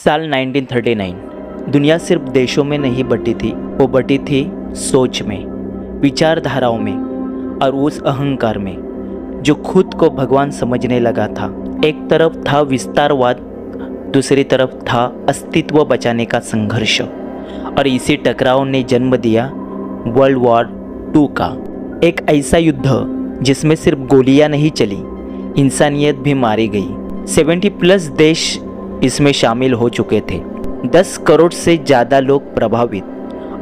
साल 1939 दुनिया सिर्फ देशों में नहीं बटी थी, वो बटी थी सोच में, विचारधाराओं में और उस अहंकार में जो खुद को भगवान समझने लगा था। एक तरफ था विस्तारवाद, दूसरी तरफ था अस्तित्व बचाने का संघर्ष, और इसी टकराव ने जन्म दिया वर्ल्ड वॉर 2 का। एक ऐसा युद्ध जिसमें सिर्फ गोलियां नहीं चली, इंसानियत भी मारी गई। 70+ देश इसमें शामिल हो चुके थे, 10 करोड़ से ज़्यादा लोग प्रभावित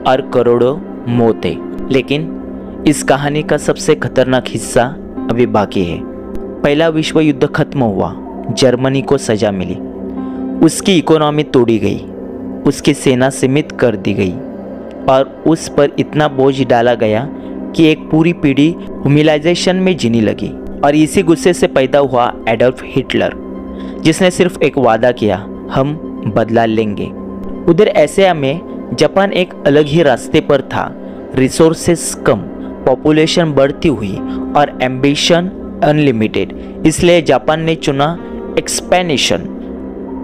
और करोड़ों मौतें। लेकिन इस कहानी का सबसे खतरनाक हिस्सा अभी बाकी है। पहला विश्व युद्ध खत्म हुआ, जर्मनी को सजा मिली, उसकी इकोनॉमी तोड़ी गई, उसकी सेना सीमित कर दी गई और उस पर इतना बोझ डाला गया कि एक पूरी पीढ़ी ह्यूमिलाइजेशन में जीने लगी। और इसी गुस्से से पैदा हुआ एडोल्फ हिटलर, जिसने सिर्फ एक वादा किया, हम बदला लेंगे। उधर एशिया में जापान एक अलग ही रास्ते पर था। रिसोर्सेस कम, पॉपुलेशन बढ़ती हुई और एम्बिशन अनलिमिटेड। इसलिए जापान ने चुना एक्सपेंशन,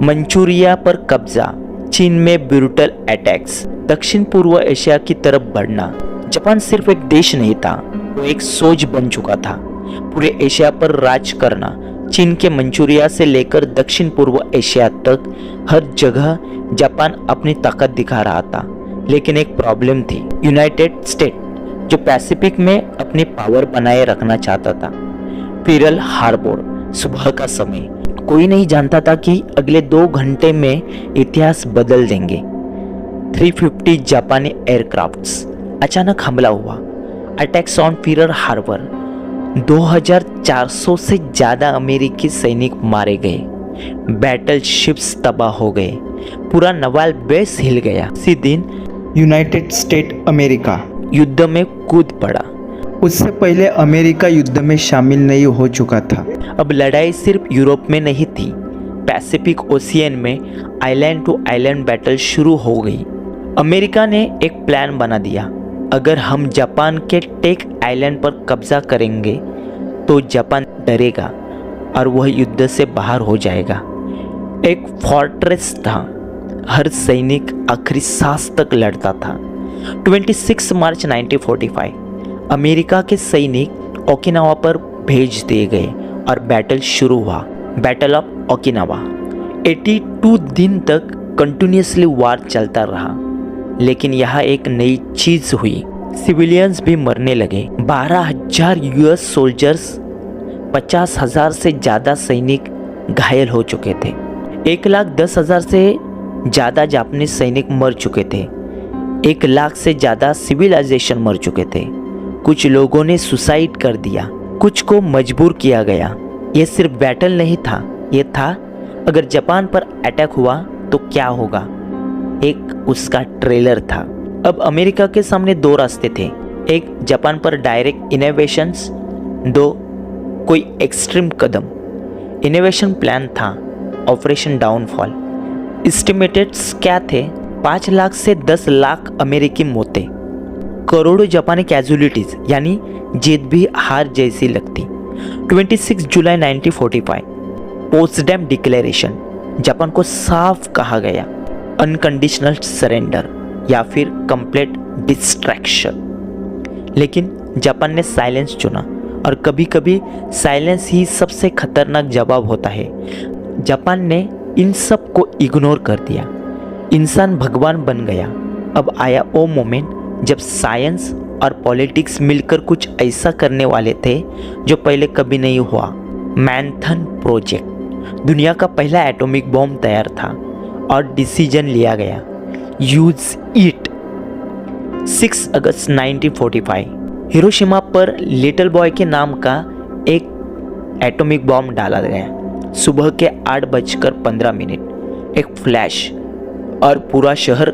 मंचूरिया पर कब्जा, चीन में ब्रूटल अटैक्स, दक्षिण पूर्व एशिया की तरफ बढ़ना। जापान सिर्फ एक देश नहीं था, वो एक सोच बन चुका था। पूरे एशिया पर राज करना, चीन के मंचूरिया से लेकर दक्षिण पूर्व एशिया तक हर जगह जापान अपनी ताकत दिखा रहा था। लेकिन एक प्रॉब्लम थी, यूनाइटेड स्टेट जो पैसिफिक में अपनी पावर बनाए रखना चाहता था। पर्ल हार्बर, सुबह का समय, कोई नहीं जानता था कि अगले 2 घंटे में इतिहास बदल देंगे। 350 जापानी एयरक्राफ्ट्स, अचानक हमला हुआ, अटैक्स ऑन पर्ल हार्बर। 2400 से ज़्यादा अमेरिकी सैनिक मारे गए, बैटल शिप्स तबाह हो गए, पूरा नवाल बेस हिल गया। इसी दिन यूनाइटेड स्टेट अमेरिका युद्ध में कूद पड़ा। उससे पहले अमेरिका युद्ध में शामिल नहीं हो चुका था। अब लड़ाई सिर्फ यूरोप में नहीं थी, पैसिफिक ओशियन में आइलैंड टू आइलैंड बैटल शुरू हो गई। अमेरिका ने एक प्लान बना दिया, अगर हम जापान के टेक आइलैंड पर कब्जा करेंगे तो जापान डरेगा और वह युद्ध से बाहर हो जाएगा। एक फोर्ट्रेस था, हर सैनिक आखिरी सांस तक लड़ता था। 26 मार्च 1945 अमेरिका के सैनिक ओकिनावा पर भेज दिए गए और बैटल शुरू हुआ, बैटल ऑफ ओकिनावा। 82 दिन तक कंटिन्यूसली वार चलता रहा। लेकिन यहाँ एक नई चीज हुई, सिविलियंस भी मरने लगे। 12,000 यूएस सोल्जर्स, 50,000 से ज़्यादा सैनिक घायल हो चुके थे। 1,10,000 से ज़्यादा जापानीज सैनिक मर चुके थे। 1 लाख से ज़्यादा सिविलाइजेशन मर चुके थे। कुछ लोगों ने सुसाइड कर दिया, कुछ को मजबूर किया गया। ये सिर्फ बैटल नहीं था, ये था अगर जापान पर अटैक हुआ तो क्या होगा, एक उसका ट्रेलर था। अब अमेरिका के सामने 2 रास्ते थे, एक जापान पर डायरेक्ट इनोवेशंस, 2 कोई एक्सट्रीम कदम। इनोवेशन प्लान था ऑपरेशन डाउनफॉल। एस्टिमेटेड्स क्या थे, 5 लाख से 10 लाख अमेरिकी मौतें, करोड़ों जापानी कैजुअलिटीज, यानी जीत भी हार जैसी लगती। 26 जुलाई 1945 पोट्सडैम डिक्लेरेशन, जापान को साफ कहा गया, अनकंडीशनल सरेंडर या फिर कंप्लीट डिस्ट्रैक्शन। लेकिन जापान ने साइलेंस चुना, और कभी कभी साइलेंस ही सबसे खतरनाक जवाब होता है। जापान ने इन सब को इग्नोर कर दिया। इंसान भगवान बन गया। अब आया वो मोमेंट जब साइंस और पॉलिटिक्स मिलकर कुछ ऐसा करने वाले थे जो पहले कभी नहीं हुआ। मैनहट्टन प्रोजेक्ट, दुनिया का पहला एटॉमिक बॉम्ब तैयार था और डिसीजन लिया गया, यूज इट। 6 अगस्त 1945 हिरोशिमा पर लिटिल बॉय के नाम का एक एटॉमिक बॉम्ब डाला गया। सुबह के 8:15 एक फ्लैश और पूरा शहर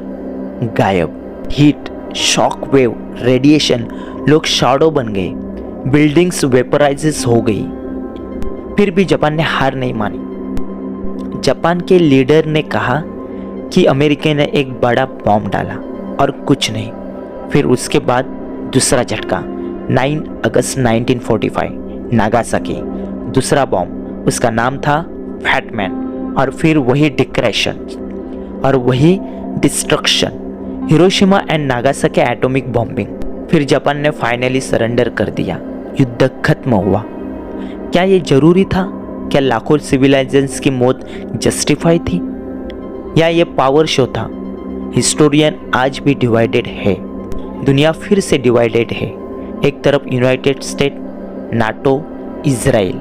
गायब। हीट, शॉक वेव, रेडिएशन, लोग शैडो बन गए, बिल्डिंग्स वेपराइजेस हो गई। फिर भी जापान ने हार नहीं मानी। जापान के लीडर ने कहा कि अमेरिका ने एक बड़ा बॉम्ब डाला और कुछ नहीं। फिर उसके बाद दूसरा झटका, 9 अगस्त 1945 नागासाकी, दूसरा बॉम्ब, उसका नाम था फैटमैन। और फिर वही डिक्रेशन, और वही destruction, Hiroshima and Nagasaki atomic bombing. फिर जापान ने फाइनली सरेंडर कर दिया, युद्ध खत्म हुआ। क्या ये जरूरी था? क्या लाखों सिविलाइजेशंस की मौत जस्टिफाई थी, या ये पावर शो था? हिस्टोरियन आज भी डिवाइडेड है, दुनिया फिर से डिवाइडेड है। एक तरफ यूनाइटेड स्टेट, नाटो, इजराइल,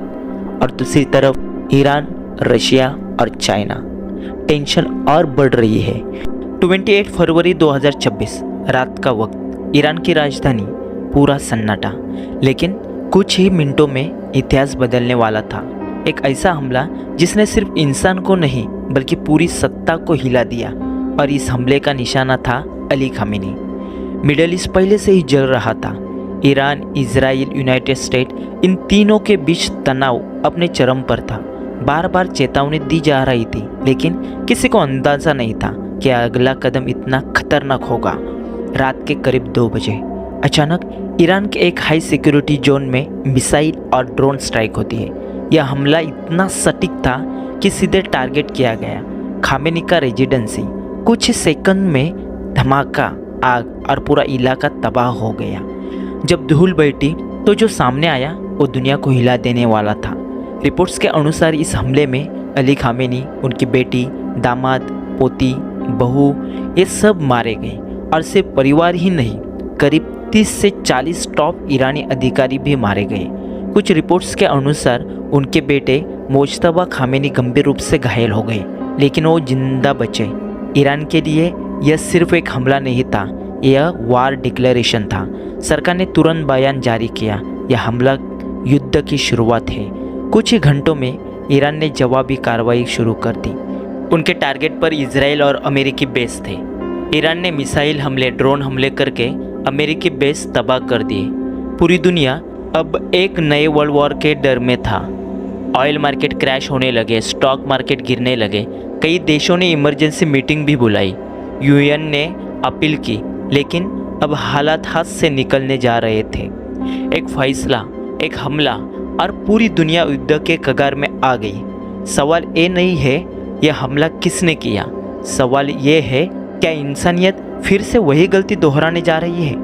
और दूसरी तरफ ईरान, रशिया और चाइना। टेंशन और बढ़ रही है। 28 फरवरी 2026 रात का वक्त, ईरान की राजधानी, पूरा सन्नाटा। लेकिन कुछ ही मिनटों में इतिहास बदलने वाला था। एक ऐसा हमला जिसने सिर्फ इंसान को नहीं बल्कि पूरी सत्ता को हिला दिया, और इस हमले का निशाना था अली खामेनी। मिडल ईस्ट पहले से ही जल रहा था। ईरान, इजराइल, यूनाइटेड स्टेट, इन तीनों के बीच तनाव अपने चरम पर था। बार बार चेतावनी दी जा रही थी, लेकिन किसी को अंदाजा नहीं था कि अगला कदम इतना खतरनाक होगा। रात के करीब 2 बजे अचानक ईरान के एक हाई सिक्योरिटी जोन में मिसाइल और ड्रोन स्ट्राइक होती है। यह हमला इतना सटीक था कि सीधे टारगेट किया गया खामेनी का रेजिडेंसी। कुछ सेकंड में धमाका, आग और पूरा इलाका तबाह हो गया। जब धूल बैठी तो जो सामने आया वो दुनिया को हिला देने वाला था। रिपोर्ट्स के अनुसार इस हमले में अली खामेनी, उनकी बेटी, दामाद, पोती, बहू, ये सब मारे गए। और सिर्फ परिवार ही नहीं, करीब 30 से 40 टॉप ईरानी अधिकारी भी मारे गए। कुछ रिपोर्ट्स के अनुसार उनके बेटे मोज्तबा खामेनी गंभीर रूप से घायल हो गए, लेकिन वो जिंदा बचे। ईरान के लिए यह सिर्फ एक हमला नहीं था, यह वार डिक्लेरेशन था। सरकार ने तुरंत बयान जारी किया, यह हमला युद्ध की शुरुआत है। कुछ ही घंटों में ईरान ने जवाबी कार्रवाई शुरू कर दी। उनके टारगेट पर इजराइल और अमेरिकी बेस थे। ईरान ने मिसाइल हमले, ड्रोन हमले करके अमेरिकी बेस तबाह कर दिए। पूरी दुनिया अब एक नए वर्ल्ड वॉर के डर में था। ऑयल मार्केट क्रैश होने लगे, स्टॉक मार्केट गिरने लगे। कई देशों ने इमरजेंसी मीटिंग भी बुलाई, यूएन ने अपील की, लेकिन अब हालात हाथ से निकलने जा रहे थे। एक फैसला, एक हमला, और पूरी दुनिया युद्ध के कगार में आ गई। सवाल ये नहीं है यह हमला किसने किया, सवाल ये है क्या इंसानियत फिर से वही गलती दोहराने जा रही है।